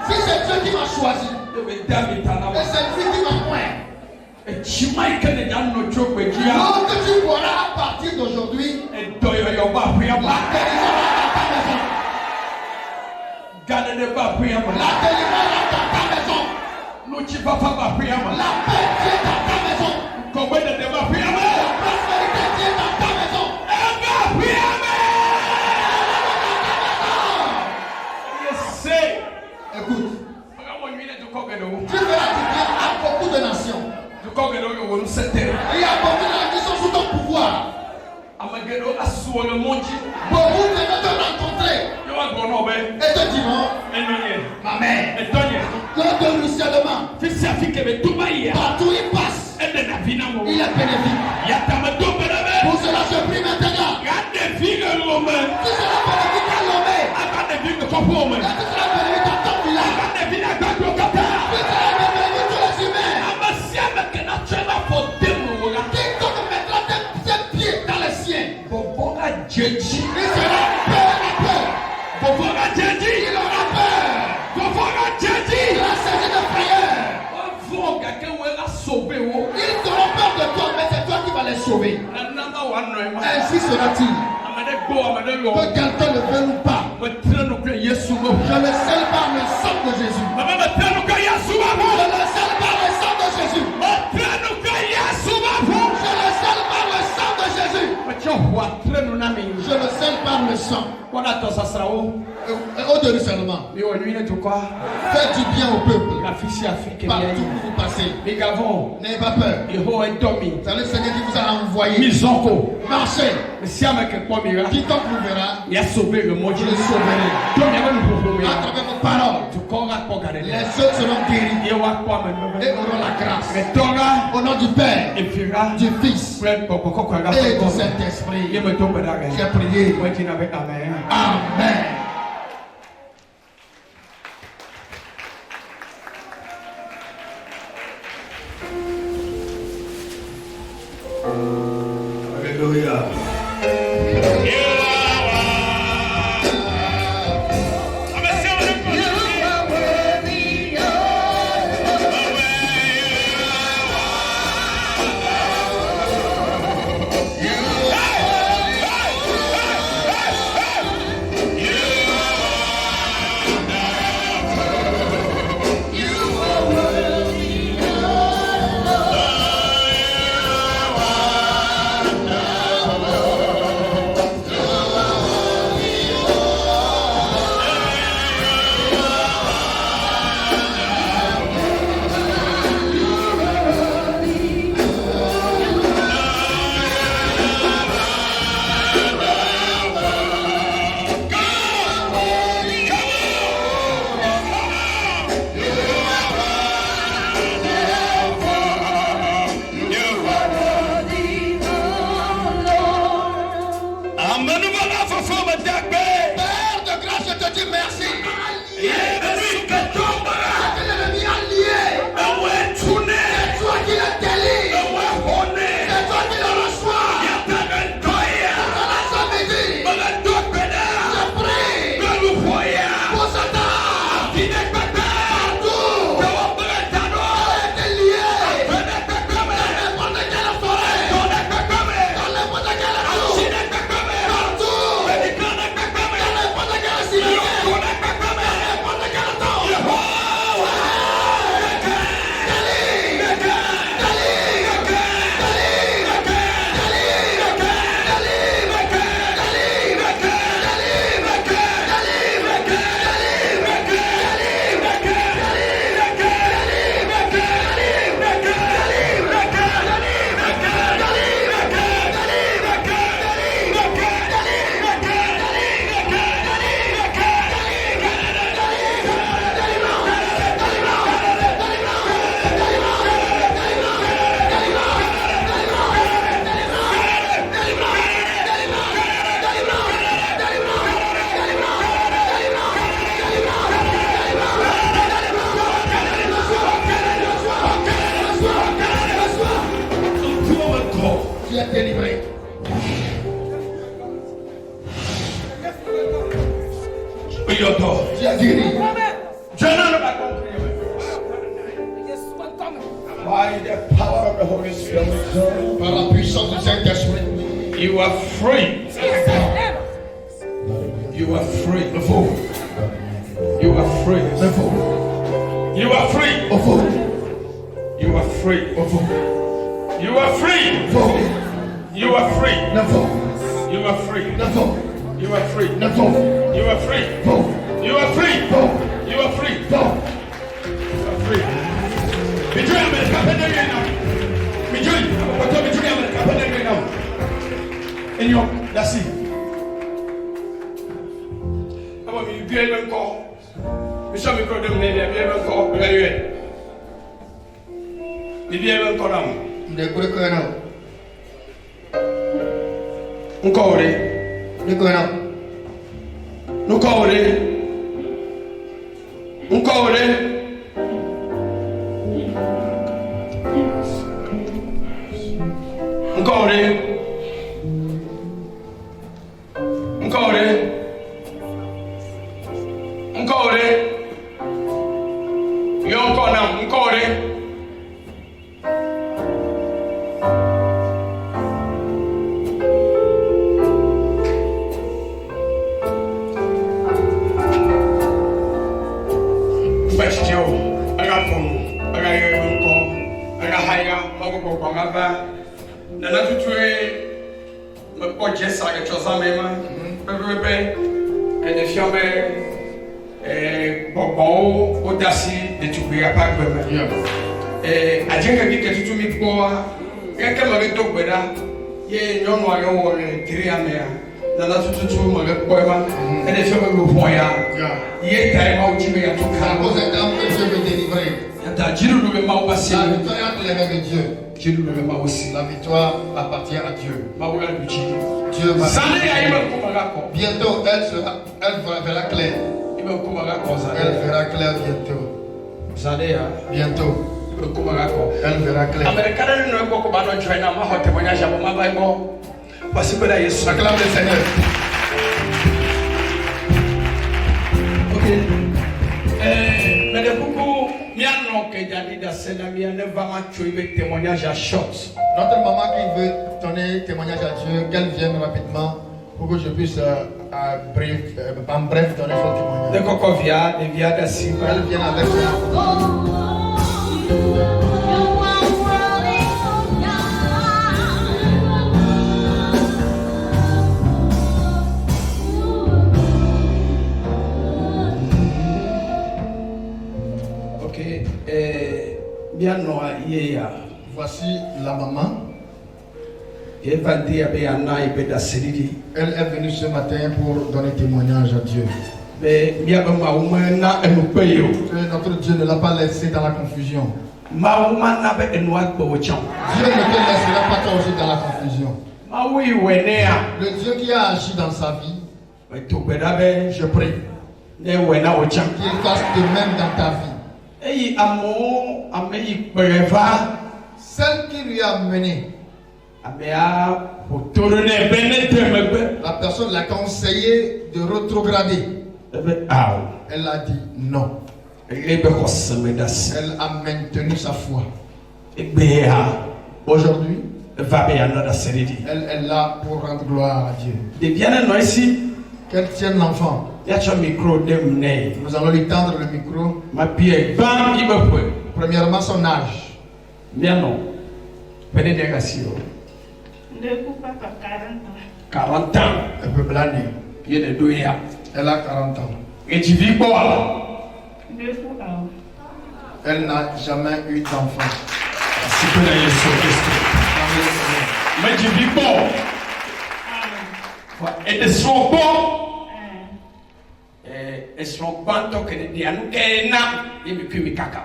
Si c'est Dieu qui m'a choisi, et c'est lui qui m'a oint, que tu boiras à partir d'aujourd'hui, la guérison dans ta maison. La délivrance dans ta maison. La paix qui est dans ta maison. La prospérité qui est dans ta maison. Écoute, tu verras du bien à beaucoup de nations. Il y a beaucoup de nations qui sont sous ton pouvoir. Beaucoup viennent te rencontrer et te diront, ma mère, que de ruissellement, partout il passe, il est bénéfique. Pour cela je prie maintenant, tu seras bénéfique à Lomé, et tu seras bénéfique à ton village, tu seras bénéfique à tous les humains. Quiconque mettra ses pieds dans les siens, il sera peur à peur. Il aura peur. Il a saisi de prière. Ils auront peur de toi, mais c'est toi qui vas les sauver. Ainsi sera-t-il. Que quelqu'un le veut ou pas. Je le scelle par le sang de Jésus. Je le scelle par le sang de Jésus. Je le scelle par le sang de Jésus. Je le scelle par le sang. Au de seulement. Faites du bien au peuple. Partout où vous passez. N'ayez pas peur. C'est le Seigneur qui vous a envoyé. Marchez. Quiconque vous verra, je le sauverai. À travers vos paroles, les autres seront guéris et auront la grâce. Au nom du Père, du Fils et du Saint-Esprit, j'ai prié. Amen.
Alléluia. By the power of the Holy Spirit.
Par la puissance du Saint-Esprit.
You are free. You are free. You are free. You are free. You are free. You are free. You are free. You are free. You are free. You are free. You are free. You are free. You are free. Between America and now. Between America and now. And you, that's it. I'm going to be able to call. We shall be able to call. We be able to call them. Nkore. Nkore. Nkore. Nkore. Nkore. Nkore. Nkore. Yonkona. Nkore. Nana tutue me poche sa ke chosa mema pepe ene fiome bobo odasi de tukuya pa gbeme ajenga bi ke tutu mi po ya ke ma to gbeda ye nyono ayo wo tiri amea nana tutu ma ke po ma ene fiome lo poya ye tai ma uchi me ya to ka ko se tam que je vais délivrer ta jiru no me ma opasi la victoire entre les mains de Dieu. La victoire appartient à Dieu. Dieu va. Bientôt, elle verra clair. Elle verra clair bientôt. Bientôt. Elle verra clair. Acclame le Seigneur. Ok. Mais de beaucoup.
Notre maman qui veut donner témoignage à Dieu, qu'elle vienne rapidement pour que je puisse en bref donner son témoignage. Elle vient avec moi. Voici la maman. Elle est venue ce matin pour donner témoignage à Dieu. Notre Dieu ne l'a pas laissé dans la confusion. Dieu ne te laissera pas toi aussi dans la confusion. Le Dieu qui a agi dans sa vie, je prie qu'il fasse de même dans ta vie. Celle qui lui a mené, la personne l'a conseillé de rétrograder. Elle a dit non. Elle a maintenu sa foi. Aujourd'hui, elle est là pour rendre gloire à Dieu. Qu'elle tienne l'enfant. Nous allons lui tendre le micro. Premièrement, son âge.
40 ans.
Elle peut blâmer. Elle a 40 ans. Elle n'a jamais eu d'enfant.
Et de son bon, et son banto que de Dianukena, et me cuit cacao.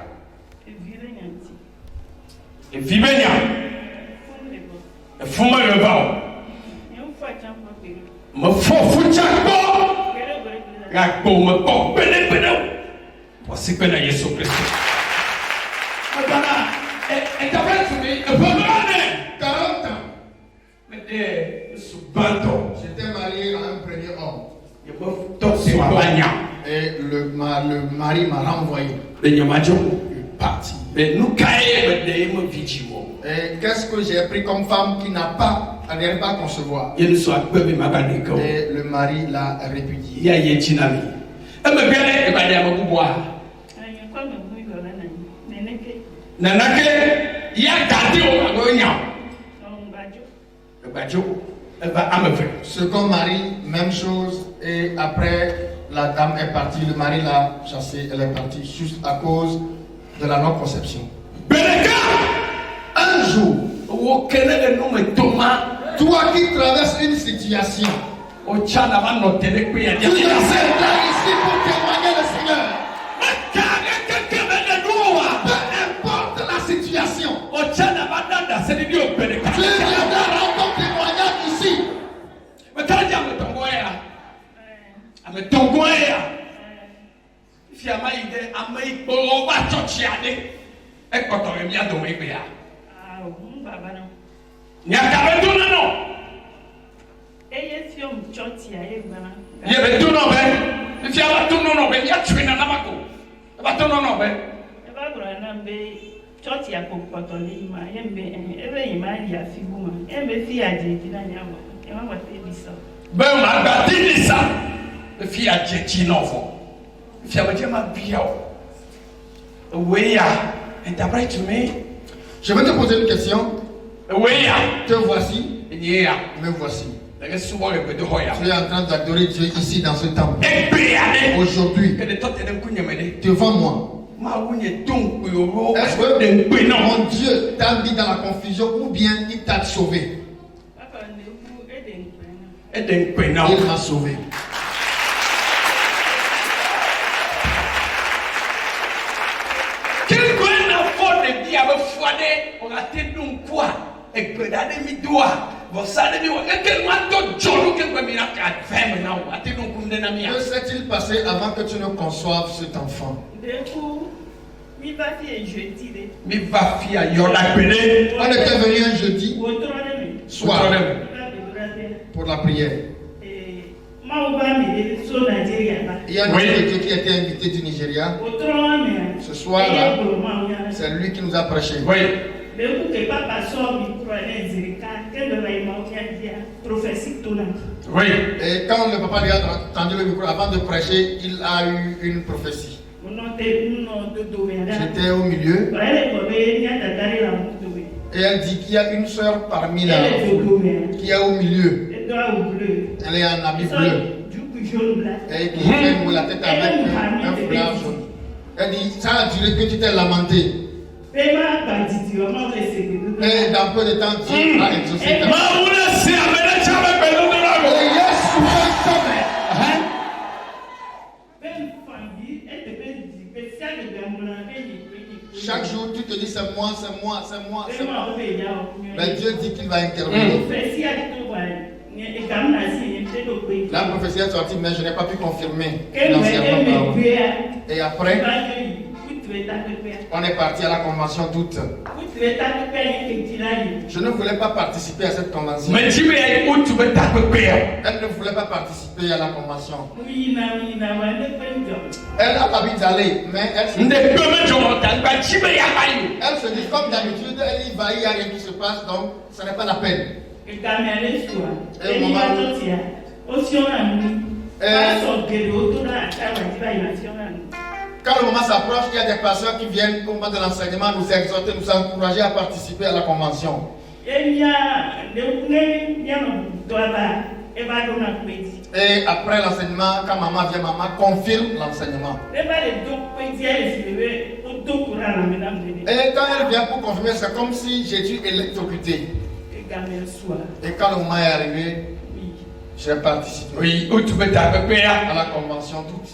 Et vivenia, et fuma le vau. Me faut chakbo, rakbo me pok benepeno. Voici que na Yesu Christ. Madame, et t'appelles sur lui, et vous
40 ans.
Mais de ce banto.
J'étais marié à un premier homme.
Et
le mari m'a renvoyé.
Il est parti. Et
qu'est-ce que j'ai pris comme femme qui n'a pas, elle n'arrive pas à concevoir? Et le mari l'a répudié. Second mari, même chose. Et après, la dame est partie, le mari l'a chassée, elle est partie juste à cause de la non-conception. Un jour, toi qui traverses une situation, tu es là ici pour témoigner le Seigneur. Peu importe la situation, tu viendras rendre ton témoignage ici. Je vais te poser une question. Te voici, me voici. Tu es en train d'adorer Dieu ici dans ce temple. Aujourd'hui, devant moi. Est-ce que mon Dieu t'a mis dans la confusion ou bien il t'a sauvé? Il m'a sauvé. Que s'est-il passé avant que tu ne conçoives cet enfant? On était venu un jeudi soir pour la prière. Il y a un homme qui était invité du Nigeria. Ce soir-là, c'est lui qui nous a prêché. Oui. Oui. Et quand le papa lui a tendu le micro avant de prêcher, il a eu une prophétie. J'étais au milieu. Et elle dit qu'il y a une soeur parmi la foule qui est au milieu. Elle est en habit bleu. Et qui fait la tête avec un foulard jaune. Elle dit, ça a duré que tu t'es lamenté. Et dans peu de temps, Dieu a exaucé ta chaque jour, tu te dis c'est moi. Mais Dieu dit qu'il va intervenir. La prophétie est sortie, mais je n'ai pas pu confirmer financièrement. Et après, on est parti à la convention d'août. Je ne voulais pas participer à cette convention. Elle ne voulait pas participer à la convention. Elle a envie d'aller, mais elle se dit comme d'habitude, elle y va, il n'y a rien qui se passe, donc ce n'est pas la peine. Et au moment quand le moment s'approche, il y a des pasteurs qui viennent au moment de l'enseignement nous exhorter, nous encourager à participer à la convention. Et après l'enseignement, quand maman vient, maman confirme l'enseignement. Et quand elle vient pour confirmer, c'est comme si j'étais électrocuté. Et quand le moment est arrivé, j'ai participé à la convention toute.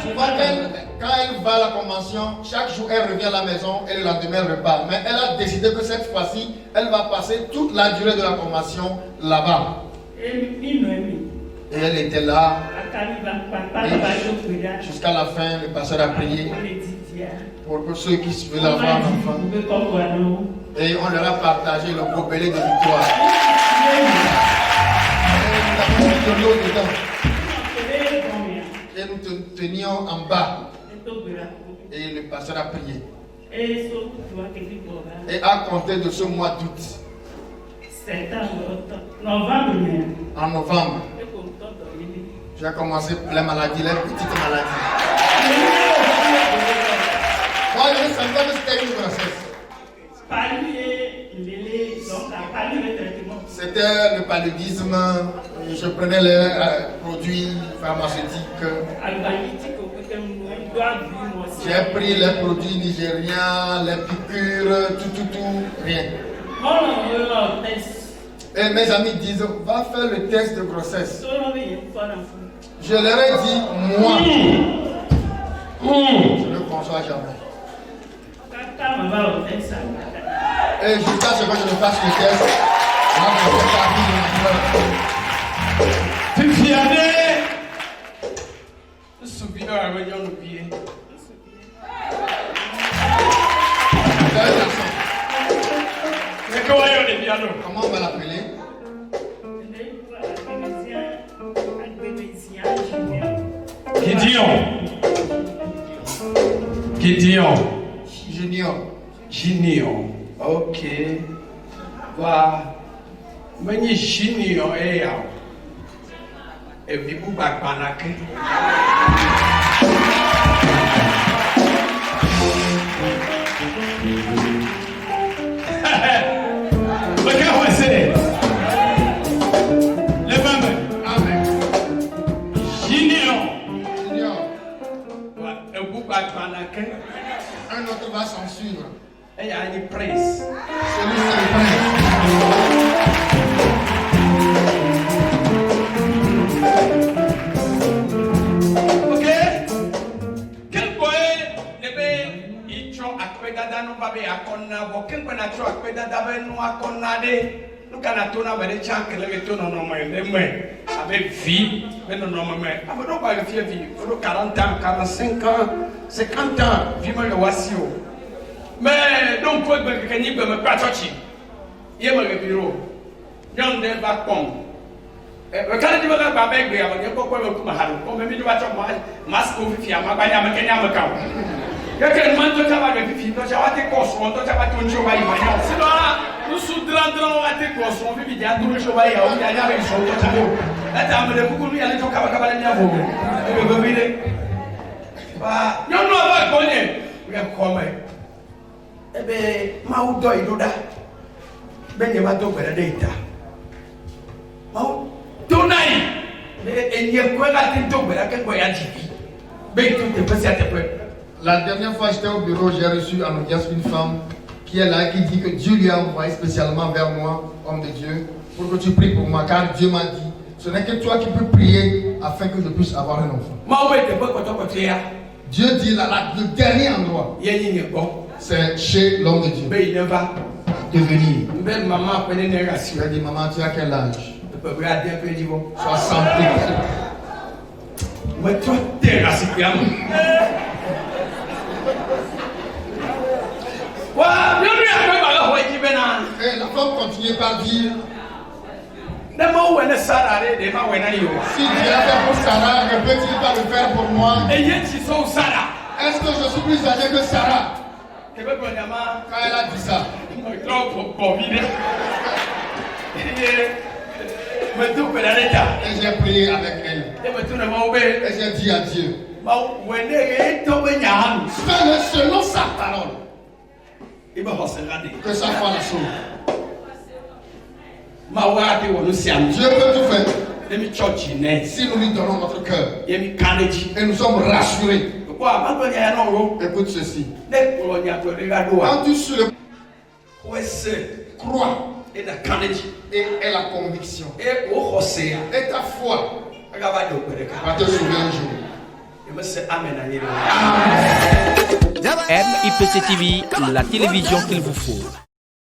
Souvent, quand elle va à la convention, chaque jour elle revient à la maison et le lendemain elle repart. Mais elle a décidé que cette fois-ci, elle va passer toute la durée de la convention là-bas. Et elle était là. Jusqu'à la fin, le pasteur a prié pour que ceux qui veulent avoir un enfant. Et on leur a partagé le gobelet de victoire. avons mis de l'eau dedans. Et nous te tenions en bas. Et le pasteur a prié. Et à compter de ce mois d'août. En novembre. J'ai commencé les maladies, les petites maladies. Moi, je savais que c'était une grossesse. C'était le paludisme. Je prenais les produits pharmaceutiques. J'ai pris les produits nigériens, les piqûres, tout, rien. Et mes amis disent, va faire le test de grossesse. Je leur ai dit, moi, je ne conçois jamais. Et jusqu'à ce que je ne fasse le test, moi, je fais partie de ma
Fifiane, je me souviens avec Yon Oublié.
Comment on va l'appeler?
Gideon.
Junior.
Ok. Va. Meni Junior et Vibu Bakbanake.
Un autre va s'en suivre.
Et il y a une prince.
Celui-ci est le prince.
Ok? Quel boy debe itro akwedada no babe akonna bo ken kwa na tro akwedada be no akonna de no kana to na be chankele be to no no me abe vie be no no me abe no ba vie vie no 40 ans 45 ans 50 ans vie me le wasio mais donc ko be ke ni be me pa chochi ye me le biro yon de ba pom e kana di ba ba be gbe aba ko ko me kuma haru ko me mi di ba cho mas ko fi ama ba ya me kenya me ka ya ke man to ta ba be fi no cha wa te ko so to cha ba to njo ba ima ya sino nu su drandran wa te ko so bi ja to njo ba ya o ya ya be so to cha bo ata me le ku nu ya le to ka ba le nya bo e be be de ba no no ba ko ne we ko me e be ma u do idoda be ne ba to gbere de ita ma u to nai e nye ko la te to gbere ke ko ya jibi be tu te pese ate pe.
La dernière fois j'étais au bureau, j'ai reçu en audience une femme qui est là, qui dit que Dieu lui a envoyé spécialement vers moi, homme de Dieu, pour que tu pries pour moi, car Dieu m'a dit, ce n'est que toi qui peux prier afin que je puisse avoir un enfant. Dieu dit là, le dernier endroit, c'est chez l'homme de Dieu. De venir. Je lui ai dit, maman, tu as quel âge? 60 ans.
Mais toi, t'es raciste.
Et la femme continue par dire,
si Dieu
a fait pour Sarah, ne peut-il pas le faire pour moi? Est-ce que je suis plus âgé que Sarah? Quand elle a dit ça, et j'ai prié avec elle. Et j'ai dit à Dieu, fais-le selon sa parole. Que ça soit la chose. Dieu peut tout faire. Si nous lui donnons notre cœur et nous sommes rassurés. Écoute ceci. Quand tu sur le crois et la conviction et ta foi va te sauver un jour.
MIPC TV, la télévision qu'il vous faut.